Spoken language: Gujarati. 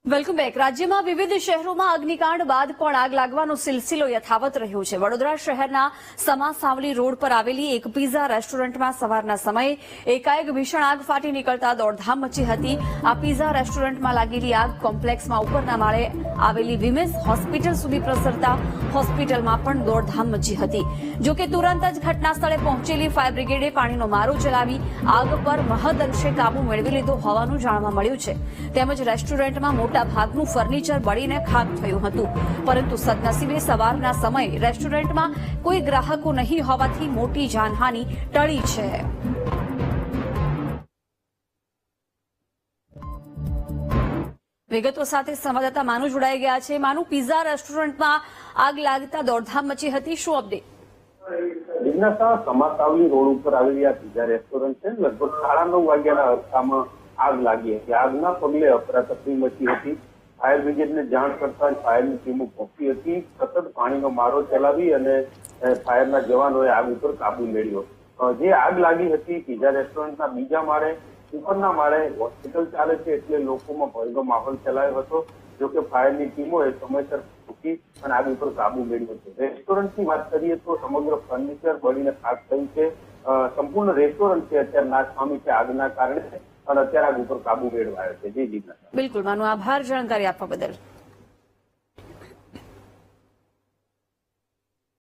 Welcome back. રાજ્યમાં વિવિધ શહેરોમાં અગ્નિકાંડ બાદ પણ આગ લાગવાનો સિલસિલો યથાવત રહ્યો છે। વડોદરા શહેરના સમા સાવલી રોડ પર આવેલી એક પિઝા રેસ્ટોરન્ટમાં સવારના સમયે એકાએક ભીષણ આગ ફાટી નીકળતા દોડધામ મચી હતી। આ પિઝા રેસ્ટોરન્ટમાં લાગેલી આગ કોમ્પ્લેક્સમાં ઉપરના માળે આવેલી વિમેસ હોસ્પિટલ સુધી પ્રસરતા હોસ્પિટલમાં પણ દોડધામ મચી હતી। જો કે તુરંત જ ઘટના સ્થળે પહોંચેલી ફાયર બ્રિગેડે પાણીનો મારો ચલાવી આગ પર મહદઅંશે કાબુ મેળવી લીધો હોવાનું જાણવા મળ્યું છે। તેમજ રેસ્ટોરન્ટમાં મોટા ભાગનું ફર્નિચર બળીને ખાક થયું હતું, પરંતુ સદનસીબે સવારના સમયે રેસ્ટોરન્ટમાં કોઈ ગ્રાહકો નહીં હોવાથી મોટી જાનહાનિ ટળી છે। વિગતો સાથે સંવાદદાતા માનુ જોડાઈ ગયા છે। માનુ, પિઝા રેસ્ટોરન્ટમાં આગ લાગતા દોડધામ મચી હતી, શું અપડેટ? જિજ્ઞાસા સમા સાવલી રોડ ઉપર આવેલી આ પિઝા રેસ્ટોરન્ટ છે। લગભગ 9:30 વાગ્યાના અરસામાં આગ લાગી હતી। આગના પગલે અફરાતફરી મચી હતી। ફાયર બ્રિગેડને જાણ કરતા જ ફાયરની ટીમો પહોંચી હતી। સતત પાણીનો મારો ચલાવી અને ફાયરના જવાનોએ આગ ઉપર કાબુ મેળવ્યો। જે આગ લાગી હતી પિઝા રેસ્ટોરન્ટના બીજા માળે, ઉપરના માળે હોસ્પિટલ ચાલે છે, એટલે લોકોમાં ભયનો માહોલ ચલાવ્યો હતો। જોકે ફાયરની ટીમોએ સમયસર પહોંચી અને આગ ઉપર કાબુ મેળવ્યો છે। રેસ્ટોરન્ટની વાત કરીએ તો સમગ્ર ફર્નિચર બળીને ખાક થયું છે। સંપૂર્ણ રેસ્ટોરન્ટ છે અત્યારે નાશ પામી છે આગના કારણે, અને અત્યારે આગ ઉપર કાબુ મેળવાયો છે। જી જીજ્ઞાસા। બિલકુલ માનુ, આભાર જાણકારી આપવા બદલ।